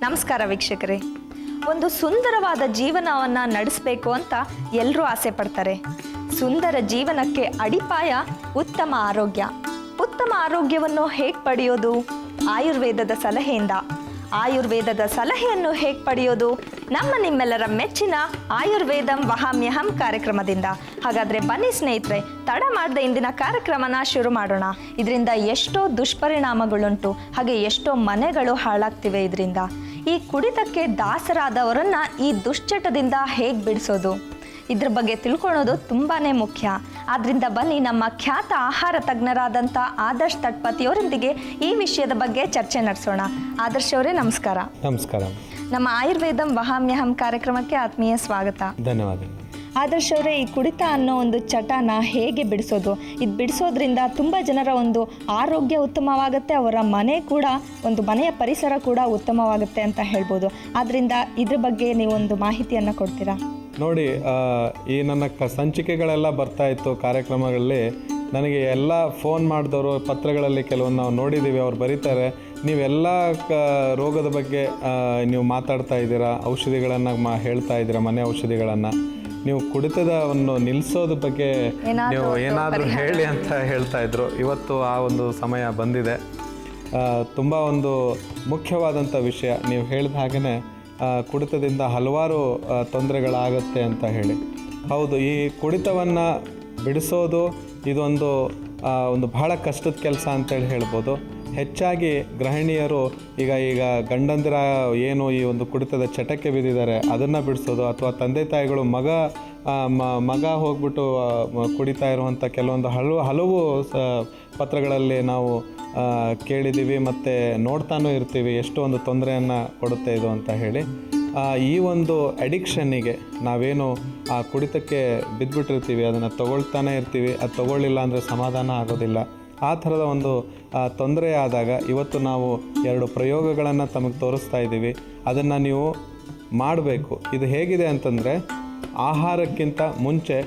ನಮಸ್ಕಾರ ವೀಕ್ಷಕರೇ. ಒಂದು ಸುಂದರವಾದ ಜೀವನವನ್ನು ನಡೆಸಬೇಕು ಅಂತ ಎಲ್ಲರೂ ಆಸೆ ಪಡ್ತಾರೆ. ಸುಂದರ ಜೀವನಕ್ಕೆ ಅಡಿಪಾಯ ಉತ್ತಮ ಆರೋಗ್ಯ. ಉತ್ತಮ ಆರೋಗ್ಯವನ್ನು ಹೇಗೆ ಪಡೆಯೋದು? ಆಯುರ್ವೇದದ ಸಲಹೆಯಿಂದ. ಆಯುರ್ವೇದದ ಸಲಹೆಯನ್ನು ಹೇಗೆ ಪಡೆಯೋದು? ನಿಮ್ಮೆಲ್ಲರ ಮೆಚ್ಚಿನ ಆಯುರ್ವೇದಂ ವಹಾಮ್ಯಹಂ ಕಾರ್ಯಕ್ರಮದಿಂದ. ಹಾಗಾದರೆ ಬನ್ನಿ ಸ್ನೇಹಿತರೆ, ತಡ ಮಾಡದೆ ಇಂದಿನ ಕಾರ್ಯಕ್ರಮನ ಶುರು ಮಾಡೋಣ. ಇದರಿಂದ ಎಷ್ಟೋ ದುಷ್ಪರಿಣಾಮಗಳುಂಟು, ಹಾಗೆ ಎಷ್ಟೋ ಮನೆಗಳು ಹಾಳಾಗ್ತಿವೆ ಇದರಿಂದ. ಈ ಕುಡಿತಕ್ಕೆ ದಾಸರಾದವರನ್ನ ಈ ದುಶ್ಚಟದಿಂದ ಹೇಗೆ ಬಿಡಿಸೋದು, ಇದ್ರ ಬಗ್ಗೆ ತಿಳ್ಕೊಳ್ಳೋದು ತುಂಬಾ ಮುಖ್ಯ. ಆದ್ದರಿಂದ ಬನ್ನಿ ನಮ್ಮ ಖ್ಯಾತ ಆಹಾರ ತಜ್ಞರಾದಂಥ ಆದರ್ಶ್ ತಟ್ಪತಿಯವರೊಂದಿಗೆ ಈ ವಿಷಯದ ಬಗ್ಗೆ ಚರ್ಚೆ ನಡೆಸೋಣ. ಆದರ್ಶ್ ಅವರೇ ನಮಸ್ಕಾರ. ನಮಸ್ಕಾರ. ನಮ್ಮ ಆಯುರ್ವೇದಂ ವಹಾಮ್ಯಹಂ ಕಾರ್ಯಕ್ರಮಕ್ಕೆ ಆತ್ಮೀಯ ಸ್ವಾಗತ. ಧನ್ಯವಾದ. ಆದರ್ಶ್ ಅವರೇ, ಈ ಕುಡಿತ ಅನ್ನೋ ಒಂದು ಚಟನ ಹೇಗೆ ಬಿಡಿಸೋದು? ಇದು ಬಿಡಿಸೋದ್ರಿಂದ ತುಂಬ ಜನರ ಒಂದು ಆರೋಗ್ಯ ಉತ್ತಮವಾಗುತ್ತೆ, ಅವರ ಮನೆಯ ಪರಿಸರ ಕೂಡ ಉತ್ತಮವಾಗುತ್ತೆ ಅಂತ ಹೇಳ್ಬೋದು. ಆದ್ದರಿಂದ ಇದ್ರ ಬಗ್ಗೆ ನೀವೊಂದು ಮಾಹಿತಿಯನ್ನು ಕೊಡ್ತೀರಾ? ನೋಡಿ, ಈ ನನ್ನ ಸಂಚಿಕೆಗಳೆಲ್ಲ ಬರ್ತಾ ಇತ್ತು ಕಾರ್ಯಕ್ರಮಗಳಲ್ಲಿ. ನನಗೆ ಎಲ್ಲ ಫೋನ್ ಮಾಡಿದವರು ಪತ್ರಗಳಲ್ಲಿ ಕೆಲವೊಂದು ನಾವು ನೋಡಿದ್ದೀವಿ. ಅವ್ರು ಬರೀತಾರೆ, ನೀವೆಲ್ಲ ರೋಗದ ಬಗ್ಗೆ ನೀವು ಮಾತಾಡ್ತಾ ಇದ್ದೀರಾ, ಔಷಧಿಗಳನ್ನು ಹೇಳ್ತಾ ಇದ್ದೀರಾ, ಮನೆ ಔಷಧಿಗಳನ್ನು. ನೀವು ಕುಡಿತದವನ್ನು ನಿಲ್ಲಿಸೋದ್ರ ಬಗ್ಗೆ ನೀವು ಏನಾದರೂ ಹೇಳಿ ಅಂತ ಹೇಳ್ತಾ ಇದ್ರು. ಇವತ್ತು ಆ ಒಂದು ಸಮಯ ಬಂದಿದೆ. ತುಂಬ ಒಂದು ಮುಖ್ಯವಾದಂಥ ವಿಷಯ ನೀವು ಹೇಳಿದ ಹಾಗೆಯೇ ಕುಡಿತದಿಂದ ಹಲವಾರು ತೊಂದರೆಗಳಾಗುತ್ತೆ ಅಂತ ಹೇಳಿ. ಹೌದು, ಈ ಕುಡಿತವನ್ನು ಬಿಡಿಸೋದು ಇದೊಂದು ಬಹಳ ಕಷ್ಟದ ಕೆಲಸ ಅಂತೇಳಿ ಹೇಳ್ಬೋದು. ಹೆಚ್ಚಾಗಿ ಗೃಹಿಣಿಯರು ಈಗ ಗಂಡಂದಿರ ಏನು ಈ ಒಂದು ಕುಡಿತದ ಚಟಕ್ಕೆ ಬಿದ್ದಿದ್ದಾರೆ ಅದನ್ನು ಬಿಡಿಸೋದು, ಅಥವಾ ತಂದೆ ತಾಯಿಗಳು ಮಗ ಹೋಗ್ಬಿಟ್ಟು ಕುಡಿತಾ ಇರುವಂಥ ಕೆಲವೊಂದು ಹಲವು ಪತ್ರಗಳಲ್ಲಿ ನಾವು ಕೇಳಿದ್ದೀವಿ ಮತ್ತು ನೋಡ್ತಾನೂ ಇರ್ತೀವಿ ಎಷ್ಟು ಒಂದು ತೊಂದರೆಯನ್ನು ಕೊಡುತ್ತೆ ಇದು ಅಂತ ಹೇಳಿ. ಈ ಒಂದು ಅಡಿಕ್ಷನ್ನಿಗೆ ನಾವೇನು ಆ ಕುಡಿತಕ್ಕೆ ಬಿದ್ದುಬಿಟ್ಟಿರ್ತೀವಿ, ಅದನ್ನು ತಗೊಳ್ತಾನೆ ಇರ್ತೀವಿ. ಅದು ತಗೊಳ್ಳಿಲ್ಲ ಅಂದರೆ ಸಮಾಧಾನ ಆಗೋದಿಲ್ಲ. ಆ ಥರದ ಒಂದು ತೊಂದರೆ ಆದಾಗ ಇವತ್ತು ನಾವು 2 ಪ್ರಯೋಗಗಳನ್ನು ತಮಗೆ ತೋರಿಸ್ತಾ ಇದ್ದೀವಿ. ಅದನ್ನು ನೀವು ಮಾಡಬೇಕು. ಇದು ಹೇಗಿದೆ ಅಂತಂದರೆ, ಆಹಾರಕ್ಕಿಂತ ಮುಂಚೆ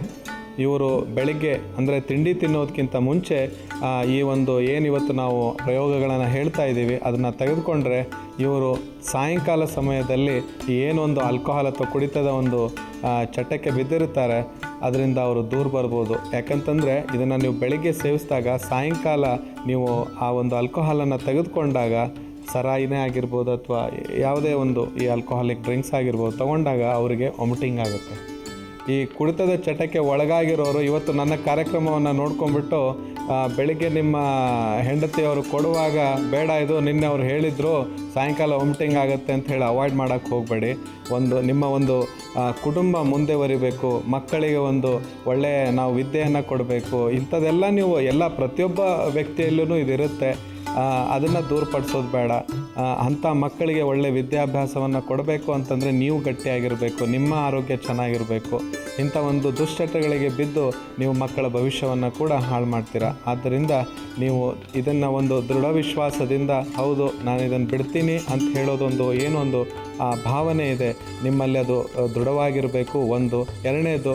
ಇವರು ಬೆಳಿಗ್ಗೆ ಅಂದರೆ ತಿಂಡಿ ತಿನ್ನೋದಕ್ಕಿಂತ ಮುಂಚೆ ಈ ಒಂದು ಏನಿವತ್ತು ನಾವು ಪ್ರಯೋಗಗಳನ್ನು ಹೇಳ್ತಾ ಇದ್ದೀವಿ ಅದನ್ನು ತೆಗೆದುಕೊಂಡ್ರೆ ಇವರು ಸಾಯಂಕಾಲ ಸಮಯದಲ್ಲಿ ಏನೊಂದು ಆಲ್ಕೋಹಾಲ್ ಅಥವಾ ಕುಡಿತದ ಒಂದು ಚಟಕ್ಕೆ ಬಿದ್ದಿರುತ್ತಾರೆ ಅದರಿಂದ ಅವರು ದೂರ ಬರ್ಬೋದು. ಯಾಕಂತಂದರೆ ಇದನ್ನು ನೀವು ಬೆಳಿಗ್ಗೆ ಸೇವಿಸಿದಾಗ ಸಾಯಂಕಾಲ ನೀವು ಆ ಒಂದು ಆಲ್ಕೋಹಾಲನ್ನು ತೆಗೆದುಕೊಂಡಾಗ, ಸರಾಯಿನೇ ಆಗಿರ್ಬೋದು ಅಥವಾ ಯಾವುದೇ ಒಂದು ಈ ಆಲ್ಕೋಹಾಲಿಕ್ ಡ್ರಿಂಕ್ಸ್ ಆಗಿರ್ಬೋದು, ತೊಗೊಂಡಾಗ ಅವರಿಗೆ ವಾಮಿಟಿಂಗ್ ಆಗುತ್ತೆ. ಈ ಕುಡಿತದ ಚಟಕ್ಕೆ ಒಳಗಾಗಿರೋರು ಇವತ್ತು ನನ್ನ ಕಾರ್ಯಕ್ರಮವನ್ನು ನೋಡ್ಕೊಂಡ್ಬಿಟ್ಟು ಬೆಳಿಗ್ಗೆ ನಿಮ್ಮ ಹೆಂಡತಿಯವರು ಕೊಡುವಾಗ, ಬೇಡ ಇದು ನಿನ್ನೆ ಅವ್ರು ಹೇಳಿದರು ಸಾಯಂಕಾಲ ವಾಮಿಟಿಂಗ್ ಆಗುತ್ತೆ ಅಂತ ಹೇಳಿ ಅವಾಯ್ಡ್ ಮಾಡೋಕ್ಕೆ ಹೋಗಬೇಡಿ. ನಿಮ್ಮ ಒಂದು ಕುಟುಂಬ ಮುಂದೆ ಬರಿಬೇಕು, ಮಕ್ಕಳಿಗೆ ಒಂದು ಒಳ್ಳೆಯ ನಾವು ವಿದ್ಯೆಯನ್ನು ಕೊಡಬೇಕು. ಇಂಥದ್ದೆಲ್ಲ ನೀವು ಪ್ರತಿಯೊಬ್ಬ ವ್ಯಕ್ತಿಯಲ್ಲೂ ಇದಿರುತ್ತೆ. ಅದನ್ನು ದೂರಪಡಿಸೋದು ಬೇಡ. ಅಂಥ ಮಕ್ಕಳಿಗೆ ಒಳ್ಳೆ ವಿದ್ಯಾಭ್ಯಾಸವನ್ನು ಕೊಡಬೇಕು ಅಂತಂದರೆ ನೀವು ಗಟ್ಟಿಯಾಗಿರಬೇಕು, ನಿಮ್ಮ ಆರೋಗ್ಯ ಚೆನ್ನಾಗಿರಬೇಕು. ಇಂಥ ಒಂದು ದುಶ್ಚಟಗಳಿಗೆ ಬಿದ್ದು ನೀವು ಮಕ್ಕಳ ಭವಿಷ್ಯವನ್ನು ಕೂಡ ಹಾಳು ಮಾಡ್ತೀರಾ. ಆದ್ದರಿಂದ ನೀವು ಇದನ್ನು ಒಂದು ದೃಢ ವಿಶ್ವಾಸದಿಂದ, ಹೌದು ನಾನು ಇದನ್ನು ಬಿಡ್ತೀನಿ ಅಂತ ಹೇಳೋದೊಂದು ಏನೊಂದು ಭಾವನೆ ಇದೆ ನಿಮ್ಮಲ್ಲಿ, ಅದು ದೃಢವಾಗಿರಬೇಕು. ಎರಡನೇದು,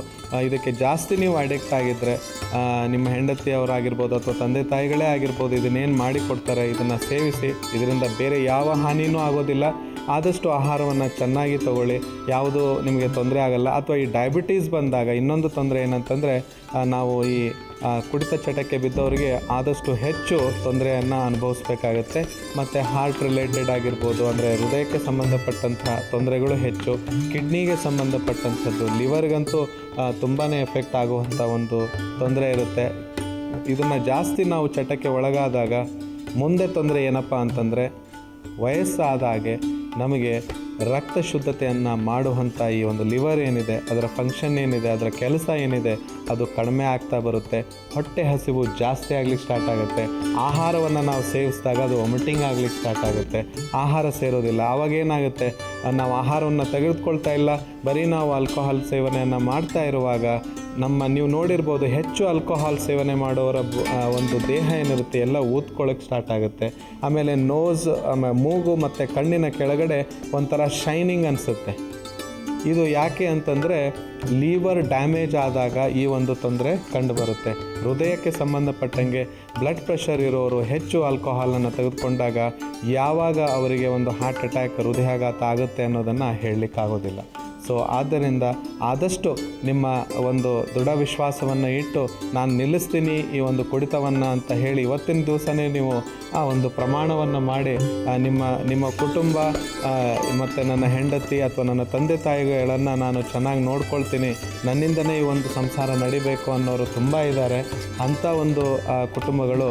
ಇದಕ್ಕೆ ಜಾಸ್ತಿ ನೀವು ಅಡಿಕ್ಟ್ ಆಗಿದ್ದರೆ ನಿಮ್ಮ ಹೆಂಡತಿಯವರಾಗಿರ್ಬೋದು ಅಥವಾ ತಂದೆ ತಾಯಿಗಳೇ ಆಗಿರ್ಬೋದು, ಇದನ್ನೇನು ಮಾಡಿಕೊಡ್ತಾರೆ ಇದನ್ನು ಸೇವಿಸಿ. ಇದರಿಂದ ಬೇರೆ ಯಾವ ಹಾನಿಯೂ ಆಗೋದಿಲ್ಲ. ಆದಷ್ಟು ಆಹಾರವನ್ನು ಚೆನ್ನಾಗಿ ತಗೊಳ್ಳಿ, ಯಾವುದು ನಿಮಗೆ ತೊಂದರೆ ಆಗಲ್ಲ. ಅಥವಾ ಈ ಡಯಾಬಿಟೀಸ್ ಬಂದಾಗ ಇನ್ನೊಂದು ತೊಂದರೆ ಏನಂತಂದರೆ, ನಾವು ಈ ಕುಡಿತ ಚಟಕ್ಕೆ ಬಿದ್ದವರಿಗೆ ಆದಷ್ಟು ಹೆಚ್ಚು ತೊಂದರೆಯನ್ನು ಅನುಭವಿಸ್ಬೇಕಾಗತ್ತೆ. ಮತ್ತು ಹಾರ್ಟ್ ರಿಲೇಟೆಡ್ ಆಗಿರ್ಬೋದು, ಅಂದರೆ ಹೃದಯಕ್ಕೆ ಸಂಬಂಧಪಟ್ಟಂಥ ತೊಂದರೆಗಳು ಹೆಚ್ಚು, ಕಿಡ್ನಿಗೆ ಸಂಬಂಧಪಟ್ಟಂಥದ್ದು, ಲಿವರ್ಗಂತೂ ತುಂಬಾ ಎಫೆಕ್ಟ್ ಆಗುವಂಥ ಒಂದು ತೊಂದರೆ ಇರುತ್ತೆ. ಇದನ್ನು ಜಾಸ್ತಿ ನಾವು ಚಟಕ್ಕೆ ಒಳಗಾದಾಗ ಮುಂದೆ ತೊಂದರೆ ಏನಪ್ಪ ಅಂತಂದರೆ, ವಯಸ್ಸಾದ ಹಾಗೆ ನಮಗೆ ರಕ್ತ ಶುದ್ಧತೆಯನ್ನು ಮಾಡುವಂಥ ಈ ಒಂದು ಲಿವರ್ ಏನಿದೆ, ಅದರ ಫಂಕ್ಷನ್ ಏನಿದೆ, ಅದರ ಕೆಲಸ ಏನಿದೆ, ಅದು ಕಡಿಮೆ ಆಗ್ತಾ ಬರುತ್ತೆ. ಹೊಟ್ಟೆ ಹಸಿವು ಜಾಸ್ತಿ ಆಗ್ಲಿಕ್ಕೆ ಸ್ಟಾರ್ಟ್ ಆಗುತ್ತೆ. ಆಹಾರವನ್ನು ನಾವು ಸೇವಿಸಿದಾಗ ಅದು ವಾಮಿಟಿಂಗ್ ಆಗ್ಲಿಕ್ಕೆ ಸ್ಟಾರ್ಟ್ ಆಗುತ್ತೆ. ಆಹಾರ ಸೇರೋದಿಲ್ಲ. ಆವಾಗೇನಾಗುತ್ತೆ, ನಾವು ಆಹಾರವನ್ನು ತೆಗೆದುಕೊಳ್ತಾ ಇಲ್ಲ, ಬರೀ ನಾವು ಆಲ್ಕೋಹಾಲ್ ಸೇವನೆಯನ್ನು ಮಾಡ್ತಾ ಇರುವಾಗ ನೀವು ನೋಡಿರ್ಬೋದು, ಹೆಚ್ಚು ಆಲ್ಕೋಹಾಲ್ ಸೇವನೆ ಮಾಡೋರ ಒಂದು ದೇಹ ಏನಿರುತ್ತೆ ಎಲ್ಲ ಊದ್ಕೊಳ್ಳೋಕ್ಕೆ ಸ್ಟಾರ್ಟ್ ಆಗುತ್ತೆ. ಆಮೇಲೆ ಮೂಗು ಮತ್ತು ಕಣ್ಣಿನ ಕೆಳಗಡೆ ಒಂಥರ ಶೈನಿಂಗ್ ಅನಿಸುತ್ತೆ. ಇದು ಯಾಕೆ ಅಂತಂದರೆ, ಲಿವರ್ ಡ್ಯಾಮೇಜ್ ಆದಾಗ ಈ ಒಂದು ತೊಂದರೆ ಕಂಡುಬರುತ್ತೆ. ಹೃದಯಕ್ಕೆ ಸಂಬಂಧಪಟ್ಟಂಗೆ ಬ್ಲಡ್ ಪ್ರೆಷರ್ ಇರೋರು ಹೆಚ್ಚು ಆಲ್ಕೋಹಾಲನ್ನು ತೆಗೆದುಕೊಂಡಾಗ ಯಾವಾಗ ಅವರಿಗೆ ಒಂದು ಹಾರ್ಟ್ ಅಟ್ಯಾಕ್, ಹೃದಯಾಘಾತ ಆಗುತ್ತೆ ಅನ್ನೋದನ್ನು ಹೇಳಲಿಕ್ಕಾಗೋದಿಲ್ಲ. ಸೊ ಆದ್ದರಿಂದ ಆದಷ್ಟು ನಿಮ್ಮ ಒಂದು ದೃಢ ವಿಶ್ವಾಸವನ್ನು ಇಟ್ಟು ನಾನು ನಿಲ್ಲಿಸ್ತೀನಿ ಈ ಒಂದು ಕುಡಿತವನ್ನು ಅಂತ ಹೇಳಿ ಇವತ್ತಿನ ದಿವಸನೇ ನೀವು ಆ ಒಂದು ಪ್ರಮಾಣವನ್ನು ಮಾಡಿ ನಿಮ್ಮ ಕುಟುಂಬ ಮತ್ತು ನನ್ನ ಹೆಂಡತಿ ಅಥವಾ ನನ್ನ ತಂದೆ ತಾಯಿಗಳನ್ನು ನಾನು ಚೆನ್ನಾಗಿ ನೋಡ್ಕೊಳ್ತೀನಿ, ನನ್ನಿಂದನೇ ಈ ಒಂದು ಸಂಸಾರ ನಡಿಬೇಕು ಅನ್ನೋರು ತುಂಬ ಇದ್ದಾರೆ. ಅಂಥ ಒಂದು ಕುಟುಂಬಗಳು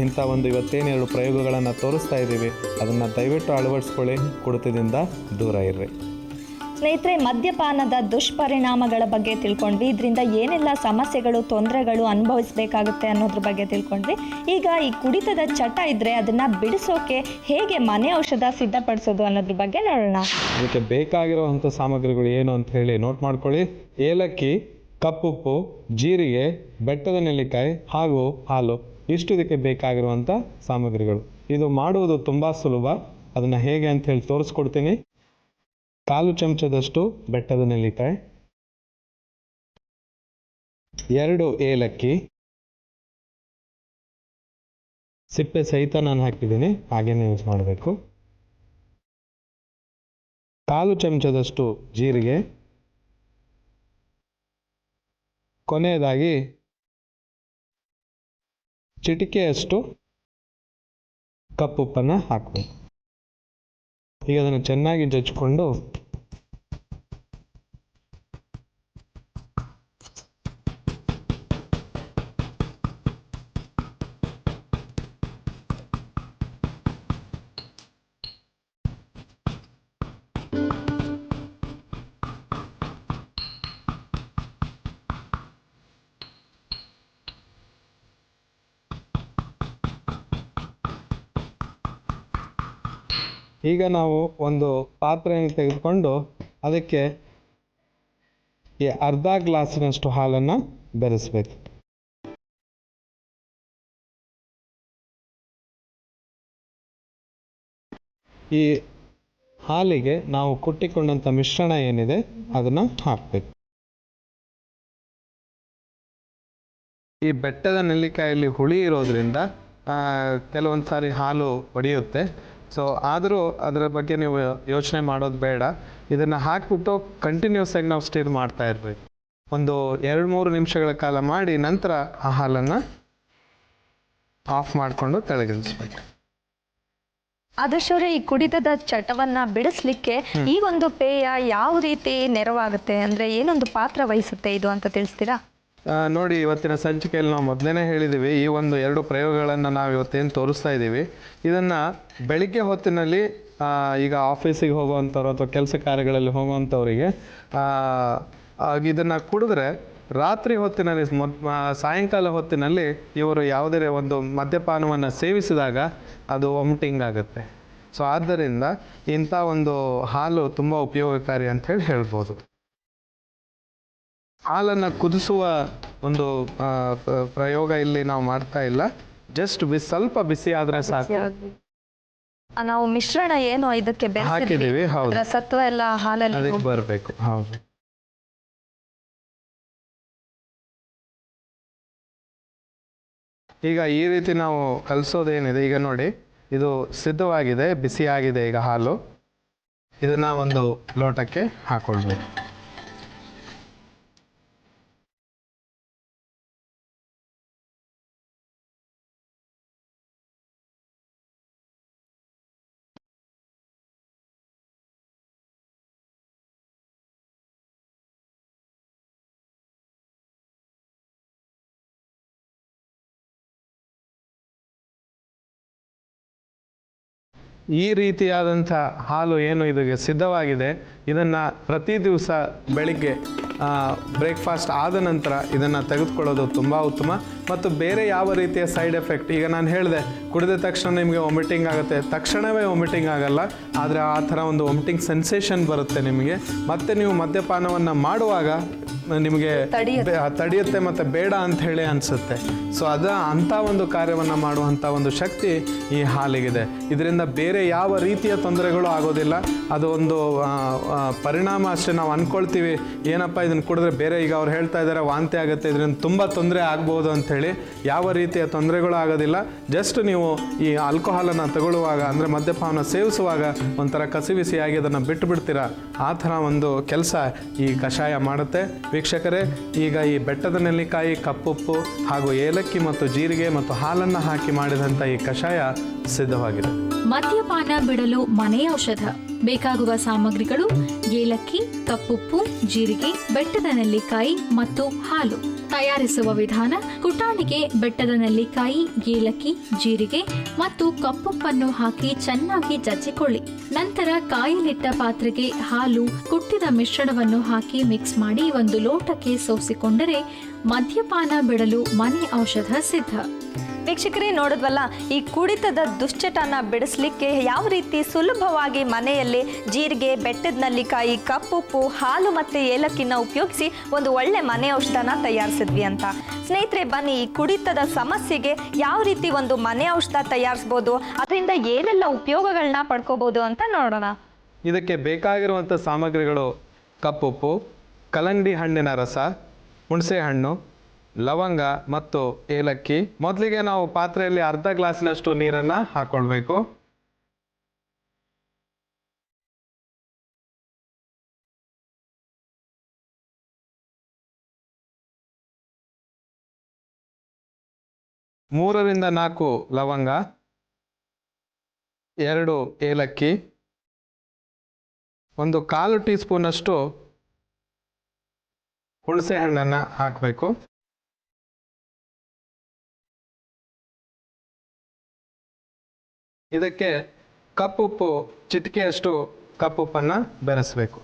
ಇಂಥ ಒಂದು ಇವತ್ತೇನು ಪ್ರಯೋಗಗಳನ್ನು ತೋರಿಸ್ತಾ ಇದ್ದೀವಿ, ಅದನ್ನು ದಯವಿಟ್ಟು ಅಳವಡಿಸ್ಕೊಳ್ಳಿ, ಕುಡಿತದಿಂದ ದೂರ ಇರ್ರಿ. ಸ್ನೇಹಿತರೆ, ಮದ್ಯಪಾನದ ದುಷ್ಪರಿಣಾಮಗಳ ಬಗ್ಗೆ ತಿಳ್ಕೊಂಡ್ವಿ. ಇದರಿಂದ ಏನೆಲ್ಲ ಸಮಸ್ಯೆಗಳು, ತೊಂದರೆಗಳು ಅನುಭವಿಸಬೇಕಾಗುತ್ತೆ ಅನ್ನೋದ್ರ ಬಗ್ಗೆ ತಿಳ್ಕೊಂಡ್ವಿ. ಈಗ ಈ ಕುಡಿತದ ಚಟ ಇದ್ದರೆ ಅದನ್ನು ಬಿಡಿಸೋಕೆ ಹೇಗೆ ಮನೆ ಔಷಧ ಸಿದ್ಧಪಡಿಸೋದು ಅನ್ನೋದ್ರ ಬಗ್ಗೆ ನೋಡೋಣ. ಅದಕ್ಕೆ ಬೇಕಾಗಿರುವಂಥ ಸಾಮಗ್ರಿಗಳು ಏನು ಅಂತ ಹೇಳಿ ನೋಟ್ ಮಾಡ್ಕೊಳ್ಳಿ. ಏಲಕ್ಕಿ, ಕಪ್ಪುಪ್ಪು, ಜೀರಿಗೆ, ಬೆಟ್ಟದ ನೆಲ್ಲಿಕಾಯಿ ಹಾಗೂ ಹಾಲು, ಇಷ್ಟು ಇದಕ್ಕೆ ಬೇಕಾಗಿರುವಂಥ ಸಾಮಗ್ರಿಗಳು. ಇದು ಮಾಡುವುದು ತುಂಬ ಸುಲಭ. ಅದನ್ನು ಹೇಗೆ ಅಂತ ಹೇಳಿ ತೋರಿಸ್ಕೊಡ್ತೀನಿ. 1/4 ಚಮಚದಷ್ಟು ಬೆಟ್ಟದ ನೆಲ್ಲಿಕಾಯಿ, 2 ಏಲಕ್ಕಿ, ಸಿಪ್ಪೆ ಸಹಿತ ನಾನು ಹಾಕಿದ್ದೀನಿ, ಹಾಗೇನೆ ಯೂಸ್ ಮಾಡಬೇಕು. 1/4 ಚಮಚದಷ್ಟು ಜೀರಿಗೆ, ಕೊನೆಯದಾಗಿ ಚಿಟಿಕೆಯಷ್ಟು ಕಪ್ಪುಪ್ಪನ್ನು ಹಾಕಬೇಕು. ಈಗ ಅದನ್ನು ಚೆನ್ನಾಗಿ ಜಜ್ಜಿಕೊಂಡು ಈಗ ನಾವು ಒಂದು ಪಾತ್ರೆಯನ್ನು ತೆಗೆದುಕೊಂಡು ಅದಕ್ಕೆ ಅರ್ಧ ಗ್ಲಾಸಿನಷ್ಟು ಹಾಲನ್ನು ಬೆರೆಸಬೇಕು. ಈ ಹಾಲಿಗೆ ನಾವು ಕುಟ್ಟಿಕೊಂಡಂಥ ಮಿಶ್ರಣ ಏನಿದೆ ಅದನ್ನು ಹಾಕಬೇಕು. ಈ ಬೆಟ್ಟದ ನೆಲ್ಲಿಕಾಯಲ್ಲಿ ಹುಳಿ ಇರೋದ್ರಿಂದ ಕೆಲವೊಂದು ಸಾರಿ ಹಾಲು ಒಡೆಯುತ್ತೆ. ಸೊ ಆದರೂ ಅದರ ಬಗ್ಗೆ ನೀವು ಯೋಚನೆ ಮಾಡೋದು ಬೇಡ. ಇದನ್ನು ಹಾಕಿಬಿಟ್ಟು ಕಂಟಿನ್ಯೂಸ್ ಆಗಿ ನಾವು ಸ್ಟಿರ್ ಮಾಡ್ತಾ ಇರಬೇಕು. ಒಂದು 2-3 ನಿಮಿಷಗಳ ಕಾಲ ಮಾಡಿ ನಂತರ ಆ ಹಾಲನ್ನು ಆಫ್ ಮಾಡಿಕೊಂಡು ತೆಳಗಿಳಿಸ್ಬೇಕು. ಆದರ್ಶ್ ಅವರೇ, ಈ ಕುಡಿತದ ಚಟವನ್ನು ಬಿಡಿಸ್ಲಿಕ್ಕೆ ಈ ಒಂದು ಪೇಯ ಯಾವ ರೀತಿ ನೆರವಾಗುತ್ತೆ, ಅಂದರೆ ಏನೊಂದು ಪಾತ್ರ ವಹಿಸುತ್ತೆ ಇದು ಅಂತ ತಿಳಿಸ್ತೀರಾ? ನೋಡಿ, ಇವತ್ತಿನ ಸಂಚಿಕೆಯಲ್ಲಿ ನಾವು ಮೊದಲೇ ಹೇಳಿದ್ದೀವಿ, ಈ ಒಂದು 2 ಪ್ರಯೋಗಗಳನ್ನು ನಾವು ಇವತ್ತೇನು ತೋರಿಸ್ತಾ ಇದ್ದೀವಿ, ಇದನ್ನು ಬೆಳಿಗ್ಗೆ ಹೊತ್ತಿನಲ್ಲಿ ಈಗ ಆಫೀಸಿಗೆ ಹೋಗುವಂಥವ್ರು ಅಥವಾ ಕೆಲಸ ಕಾರ್ಯಗಳಲ್ಲಿ ಹೋಗುವಂಥವರಿಗೆ ಇದನ್ನು ಕುಡಿದ್ರೆ ರಾತ್ರಿ ಹೊತ್ತಿನಲ್ಲಿ ಸಾಯಂಕಾಲ ಹೊತ್ತಿನಲ್ಲಿ ಇವರು ಯಾವುದೇ ಒಂದು ಮದ್ಯಪಾನವನ್ನು ಸೇವಿಸಿದಾಗ ಅದು ವಾಮಿಟಿಂಗ್ ಆಗುತ್ತೆ. ಸೊ ಆದ್ದರಿಂದ ಇಂಥ ಒಂದು ಹಾಲು ತುಂಬ ಉಪಯೋಗಕಾರಿ ಅಂತ ಹೇಳಿ ಹೇಳ್ಬೋದು. ಹಾಲನ್ನು ಕುದಿಸುವ ಒಂದು ಪ್ರಯೋಗ ಇಲ್ಲಿ ನಾವು ಮಾಡ್ತಾ ಇಲ್ಲ. ಜಸ್ಟ್ ಸ್ವಲ್ಪ ಬಿಸಿ ಆದ್ರೆ ಸಾಕು. ನಾವು ಮಿಶ್ರಣ ಏನು ಇದಕ್ಕೆ ಹಾಕಿದ್ದೀವಿ, ಹೌದು, ಸತ್ವ ಎಲ್ಲ ಹಾಲಲ್ಲಿ ಬರಬೇಕು. ಹೌದು. ಈಗ ಈ ರೀತಿ ನಾವು ಕಲಿಸೋದೇನಿದೆ, ಈಗ ನೋಡಿ ಇದು ಸಿದ್ಧವಾಗಿದೆ, ಬಿಸಿಯಾಗಿದೆ ಈಗ ಹಾಲು. ಇದನ್ನ ಒಂದು ಲೋಟಕ್ಕೆ ಹಾಕೊಳ್ಬೇಕು. ಈ ರೀತಿಯಾದಂಥ ಹಾಲು ಏನು ಇದಕ್ಕೆ ಸಿದ್ಧವಾಗಿದೆ, ಇದನ್ನು ಪ್ರತಿ ದಿವಸ ಬೆಳಿಗ್ಗೆ ಬ್ರೇಕ್ಫಾಸ್ಟ್ ಆದ ನಂತರ ಇದನ್ನು ತೆಗೆದುಕೊಳ್ಳೋದು ತುಂಬ ಉತ್ತಮ. ಮತ್ತು ಬೇರೆ ಯಾವ ರೀತಿಯ ಸೈಡ್ ಎಫೆಕ್ಟ್, ಈಗ ನಾನು ಹೇಳಿದೆ ಕುಡಿದ ತಕ್ಷಣ ನಿಮಗೆ ವಾಮಿಟಿಂಗ್ ಆಗುತ್ತೆ, ತಕ್ಷಣವೇ ವಾಮಿಟಿಂಗ್ ಆಗಲ್ಲ, ಆದರೆ ಆ ಥರ ಒಂದು ವಾಮಿಟಿಂಗ್ ಸೆನ್ಸೇಷನ್ ಬರುತ್ತೆ ನಿಮಗೆ. ಮತ್ತು ನೀವು ಮದ್ಯಪಾನವನ್ನು ಮಾಡುವಾಗ ನಿಮಗೆ ತಡೆಯುತ್ತೆ ಮತ್ತು ಬೇಡ ಅಂತ ಹೇಳಿ ಅನಿಸುತ್ತೆ. ಸೊ ಅಂಥ ಒಂದು ಕಾರ್ಯವನ್ನು ಮಾಡುವಂಥ ಒಂದು ಶಕ್ತಿ ಈ ಹಾಲಿಗಿದೆ. ಇದರಿಂದ ಬೇರೆ ಯಾವ ರೀತಿಯ ತೊಂದರೆಗಳು ಆಗೋದಿಲ್ಲ. ಅದು ಒಂದು ಪರಿಣಾಮ ಅಷ್ಟೇ. ನಾವು ಅಂದ್ಕೊಳ್ತೀವಿ ಏನಪ್ಪ ಇದನ್ನು ಕುಡಿದ್ರೆ ಬೇರೆ, ಈಗ ಅವ್ರು ಹೇಳ್ತಾ ಇದ್ದಾರೆ ವಾಂತಿ ಆಗುತ್ತೆ, ಇದರಿಂದ ತುಂಬ ತೊಂದರೆ ಆಗ್ಬೋದು ಅಂಥೇಳಿ. ಯಾವ ರೀತಿಯ ತೊಂದರೆಗಳು ಆಗೋದಿಲ್ಲ. ಜಸ್ಟ್ ನೀವು ಈ ಆಲ್ಕೋಹಾಲನ್ನು ತಗೊಳ್ಳುವಾಗ, ಅಂದರೆ ಮದ್ಯಪಾನ ಸೇವಿಸುವಾಗ ಒಂಥರ ಕಸಿವಿಸಿಯಾಗಿ ಅದನ್ನು ಬಿಟ್ಟು ಬಿಡ್ತೀರಾ, ಆ ಥರ ಒಂದು ಕೆಲಸ ಈ ಕಷಾಯ ಮಾಡುತ್ತೆ. ವೀಕ್ಷಕರೇ, ಈಗ ಈ ಬೆಟ್ಟದ ನೆಲ್ಲಿಕಾಯಿ, ಕಪ್ಪುಪ್ಪು ಹಾಗೂ ಏಲಕ್ಕಿ ಮತ್ತು ಜೀರಿಗೆ ಮತ್ತು ಹಾಲನ್ನು ಹಾಕಿ ಮಾಡಿದಂಥ ಈ ಕಷಾಯ ಸಿದ್ಧವಾಗಿದೆ. ಮದ್ಯಪಾನ ಬಿಡಲು ಮನೆ ಔಷಧ. ಬೇಕಾಗುವ ಸಾಮಗ್ರಿಗಳು: ಏಲಕ್ಕಿ, ಕಪ್ಪುಪ್ಪು, ಜೀರಿಗೆ, ಬೆಟ್ಟದ ನೆಲ್ಲಿಕಾಯಿ ಮತ್ತು ಹಾಲು. ತಯಾರಿಸುವ ವಿಧಾನ: ಕುಟಾಣಿಗೆ ಬೆಟ್ಟದ ನೆಲ್ಲಿಕಾಯಿ, ಏಲಕ್ಕಿ, ಜೀರಿಗೆ ಮತ್ತು ಕಪ್ಪುಪ್ಪನ್ನು ಹಾಕಿ ಚೆನ್ನಾಗಿ ಜಜ್ಜಿಕೊಳ್ಳಿ. ನಂತರ ಕಾಯಿಲಿಟ್ಟ ಪಾತ್ರೆಗೆ ಹಾಲು, ಕುಟ್ಟಿದ ಮಿಶ್ರಣವನ್ನು ಹಾಕಿ ಮಿಕ್ಸ್ ಮಾಡಿ 1 ಲೋಟಕ್ಕೆ ಸೋಸಿಕೊಂಡರೆ ಮದ್ಯಪಾನ ಬಿಡಲು ಮನೆ ಔಷಧ ಸಿದ್ಧ. ವೀಕ್ಷಕರೇ, ನೋಡಿದ್ವಲ್ಲ, ಈ ಕುಡಿತದ ದುಶ್ಚಟನ ಬಿಡಿಸ್ಲಿಕ್ಕೆ ಯಾವ ರೀತಿ ಸುಲಭವಾಗಿ ಮನೆಯಲ್ಲಿ ಜೀರಿಗೆ, ಬೆಟ್ಟದ ನೆಲ್ಲಿಕಾಯಿ, ಕಪ್ಪುಪ್ಪು, ಹಾಲು ಮತ್ತು ಏಲಕ್ಕಿನ ಉಪಯೋಗಿಸಿ ಒಂದು ಒಳ್ಳೆ ಮನೆ ಔಷಧನ ತಯಾರಿಸಿದ್ವಿ ಅಂತ. ಸ್ನೇಹಿತರೆ, ಬನ್ನಿ ಈ ಕುಡಿತದ ಸಮಸ್ಯೆಗೆ ಯಾವ ರೀತಿ ಒಂದು ಮನೆ ಔಷಧ ತಯಾರಿಸ್ಬೋದು, ಅದರಿಂದ ಏನೆಲ್ಲ ಉಪಯೋಗಗಳನ್ನ ಪಡ್ಕೋಬೋದು ಅಂತ ನೋಡೋಣ. ಇದಕ್ಕೆ ಬೇಕಾಗಿರುವಂಥ ಸಾಮಗ್ರಿಗಳು: ಕಪ್ಪುಪ್ಪು, ಕಲ್ಲಂಗಡಿ ಹಣ್ಣಿನ ರಸ, ಹುಣಸೆ ಹಣ್ಣು, ಲವಂಗ ಮತ್ತು ಏಲಕ್ಕಿ. ಮೊದಲಿಗೆ ನಾವು ಪಾತ್ರೆಯಲ್ಲಿ ಅರ್ಧ ಗ್ಲಾಸಿನಷ್ಟು ನೀರನ್ನು ಹಾಕ್ಕೊಳ್ಬೇಕು. ಮೂರರಿಂದ 4 ಲವಂಗ, 2 ಏಲಕ್ಕಿ, 1/4 ಟೀ ಸ್ಪೂನಷ್ಟು ಹುಣಸೆ ಹಣ್ಣನ್ನು ಹಾಕಬೇಕು. ಇದಕ್ಕೆ ಕಪ್ಪುಪ್ಪು, ಚಿಟಿಕೆಯಷ್ಟು ಕಪ್ಪುಪ್ಪನ್ನು ಬೆರೆಸಬೇಕು.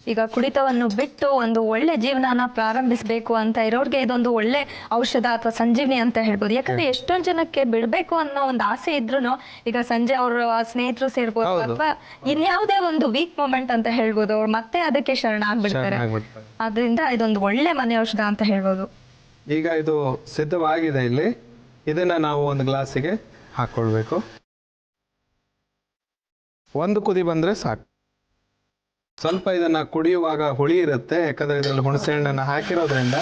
ಈಗ ಕುಡಿತವನ್ನು ಬಿಟ್ಟು ಒಂದು ಒಳ್ಳೆ ಜೀವನನ ಪ್ರಾರಂಭಿಸಬೇಕು ಅಂತ ಇರೋರಿಗೆ ಇದೊಂದು ಒಳ್ಳೆ ಔಷಧ ಅಥವಾ ಸಂಜೀವನಿ ಅಂತ ಹೇಳ್ಬೋದು. ಯಾಕಂದ್ರೆ ಎಷ್ಟೊಂದು ಜನಕ್ಕೆ ಬಿಡಬೇಕು ಅನ್ನೋ ಒಂದು ಆಸೆ ಇದ್ರೂ ಈಗ ಸಂಜೆ ಅವ್ರ ಸ್ನೇಹಿತರು ಸೇರ್ಬೋದು ಅಥವಾ ಇನ್ಯಾವುದೇ ಒಂದು ವೀಕ್ ಮೂಮೆಂಟ್ ಅಂತ ಹೇಳ್ಬೋದು, ಅವ್ರು ಮತ್ತೆ ಅದಕ್ಕೆ ಶರಣಾಗ್ಬಿಡ್ತಾರೆ. ಅದರಿಂದ ಇದೊಂದು ಒಳ್ಳೆ ಮನೆ ಔಷಧ ಅಂತ ಹೇಳ್ಬೋದು. ಈಗ ಇದು ಸಿದ್ಧವಾಗಿದೆ. ಇಲ್ಲಿ ಇದನ್ನ ನಾವು ಒಂದು ಗ್ಲಾಸಿಗೆ ಹಾಕೊಳ್ಬೇಕು. 1 ಕುದಿ ಬಂದ್ರೆ ಸಾಕು. ಸ್ವಲ್ಪ ಇದನ್ನ ಕುಡಿಯುವಾಗ ಹುಳಿ ಇರುತ್ತೆ, ಯಾಕಂದ್ರೆ ಇದರಲ್ಲಿ ಹುಣಸೆ ಹಣ್ಣನ್ನು ಹಾಕಿರೋದ್ರಿಂದ.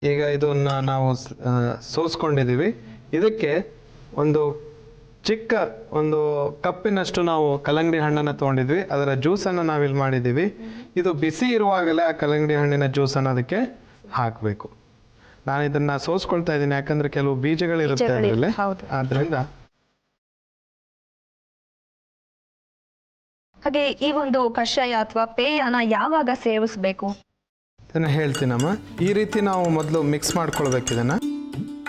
ಈಗ ಇದನ್ನ ನಾವು ಸೋಸ್ಕೊಂಡಿದ್ದೀವಿ. ಇದಕ್ಕೆ ಒಂದು ಚಿಕ್ಕ ಒಂದು ಕಪ್ಪಿನಷ್ಟು ನಾವು ಕಲ್ಲಂಗಡಿ ಹಣ್ಣನ್ನು ತೊಗೊಂಡಿದ್ವಿ, ಅದರ ಜ್ಯೂಸನ್ನು ನಾವಿಲ್ಲಿ ಮಾಡಿದ್ದೀವಿ. ಇದು ಬಿಸಿ ಇರುವಾಗಲೇ ಆ ಕಲ್ಲಂಗಡಿ ಹಣ್ಣಿನ ಜ್ಯೂಸನ್ನು ಅದಕ್ಕೆ ಹಾಕಬೇಕು. ನಾನು ಇದನ್ನ ಸೋಸ್ಕೊಳ್ತಾ ಇದ್ದೀನಿ, ಯಾಕಂದ್ರೆ ಕೆಲವು ಬೀಜಗಳಿರುತ್ತೆ ಅದರಲ್ಲಿ, ಆದ್ರಿಂದ. ಹಾಗೆ ಈ ಒಂದು ಕಷಾಯ ಅಥವಾ ಪೇಯನ ಯಾವಾಗ ಸೇವಿಸಬೇಕು ಇದನ್ನ ಹೇಳ್ತೀನಮ್ಮ. ಈ ರೀತಿ ನಾವು ಮೊದಲು ಮಿಕ್ಸ್ ಮಾಡ್ಕೊಳ್ಬೇಕು ಇದನ್ನ.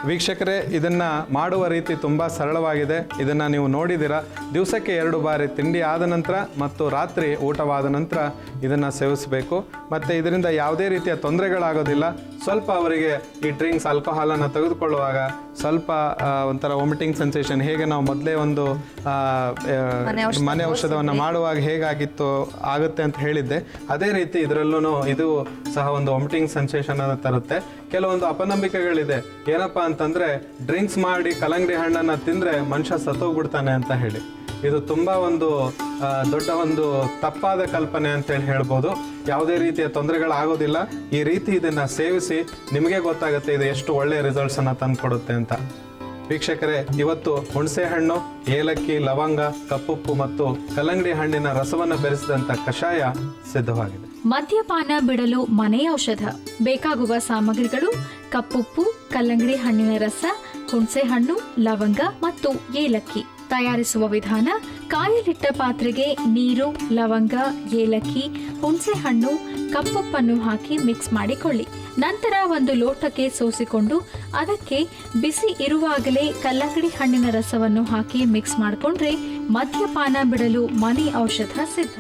ವೀಕ್ಷಕರೇ, ಇದನ್ನು ಮಾಡುವ ರೀತಿ ತುಂಬ ಸರಳವಾಗಿದೆ. ಇದನ್ನು ನೀವು ನೋಡಿದ್ದೀರಾ. ದಿವಸಕ್ಕೆ 2 ಬಾರಿ ತಿಂಡಿ ಆದ ನಂತರ ಮತ್ತು ರಾತ್ರಿ ಊಟವಾದ ನಂತರ ಇದನ್ನು ಸೇವಿಸಬೇಕು. ಮತ್ತು ಇದರಿಂದ ಯಾವುದೇ ರೀತಿಯ ತೊಂದರೆಗಳಾಗೋದಿಲ್ಲ. ಸ್ವಲ್ಪ ಅವರಿಗೆ ಈ ಡ್ರಿಂಕ್ಸ್, ಆಲ್ಕೋಹಾಲನ್ನು ತೆಗೆದುಕೊಳ್ಳುವಾಗ ಸ್ವಲ್ಪ ಒಂಥರ ವಾಮಿಟಿಂಗ್ ಸೆನ್ಸೇಷನ್, ಹೇಗೆ ನಾವು ಮೊದಲೇ ಒಂದು ಮನೆ ಔಷಧವನ್ನು ಮಾಡುವಾಗ ಹೇಗಾಗಿತ್ತು ಆಗುತ್ತೆ ಅಂತ ಹೇಳಿದ್ದೆ, ಅದೇ ರೀತಿ ಇದರಲ್ಲೂ ಇದು ಸಹ ಒಂದು ವಾಮಿಟಿಂಗ್ ಸೆನ್ಸೇಷನ್ ಅನ್ನು ತರುತ್ತೆ. ಕೆಲವೊಂದು ಅಪನಂಬಿಕೆಗಳಿದೆ. ಏನಪ್ಪಾ ಅಂತಂದ್ರೆ, ಡ್ರಿಂಕ್ಸ್ ಮಾಡಿ ಕಲ್ಲಂಗಡಿ ಹಣ್ಣನ್ನು ತಿಂದರೆ ಮನುಷ್ಯ ಸತ್ತೋಗ್ಬಿಡ್ತಾನೆ ಅಂತ ಹೇಳಿ. ಇದು ತುಂಬ ಒಂದು ದೊಡ್ಡ ಒಂದು ತಪ್ಪಾದ ಕಲ್ಪನೆ ಅಂತೇಳಿ ಹೇಳ್ಬೋದು. ಯಾವುದೇ ರೀತಿಯ ತೊಂದರೆಗಳಾಗೋದಿಲ್ಲ. ಈ ರೀತಿ ಇದನ್ನು ಸೇವಿಸಿ ನಿಮಗೆ ಗೊತ್ತಾಗುತ್ತೆ ಇದು ಎಷ್ಟು ಒಳ್ಳೆಯ ರಿಸಲ್ಟ್ಸನ್ನು ತಂದುಕೊಡುತ್ತೆ ಅಂತ. ವೀಕ್ಷಕರೇ, ಇವತ್ತು ಹುಣಸೆ ಹಣ್ಣು, ಏಲಕ್ಕಿ, ಲವಂಗ, ಕಪ್ಪುಪ್ಪು ಮತ್ತು ಕಲ್ಲಂಗಡಿ ಹಣ್ಣಿನ ರಸವನ್ನು ಬೆರೆಸಿದಂಥ ಕಷಾಯ ಸಿದ್ಧವಾಗಿದೆ. ಮದ್ಯಪಾನ ಬಿಡಲು ಮನೆ ಔಷಧ. ಬೇಕಾಗುವ ಸಾಮಗ್ರಿಗಳು: ಕಪ್ಪುಪ್ಪು, ಕಲ್ಲಂಗಡಿ ಹಣ್ಣಿನ ರಸ, ಹುಣಸೆ ಹಣ್ಣು, ಲವಂಗ ಮತ್ತು ಏಲಕ್ಕಿ. ತಯಾರಿಸುವ ವಿಧಾನ: ಕಾಯಲಿಟ್ಟ ಪಾತ್ರೆಗೆ ನೀರು, ಲವಂಗ, ಏಲಕ್ಕಿ, ಹುಣಸೆ ಹಣ್ಣು, ಕಪ್ಪುಪ್ಪನ್ನು ಹಾಕಿ ಮಿಕ್ಸ್ ಮಾಡಿಕೊಳ್ಳಿ. ನಂತರ 1 ಲೋಟಕ್ಕೆ ಸೋಸಿಕೊಂಡು ಅದಕ್ಕೆ ಬಿಸಿ ಇರುವಾಗಲೇ ಕಲ್ಲಂಗಡಿ ಹಣ್ಣಿನ ರಸವನ್ನು ಹಾಕಿ ಮಿಕ್ಸ್ ಮಾಡಿಕೊಂಡ್ರೆ ಮದ್ಯಪಾನ ಬಿಡಲು ಮನೆ ಔಷಧ ಸಿದ್ಧ.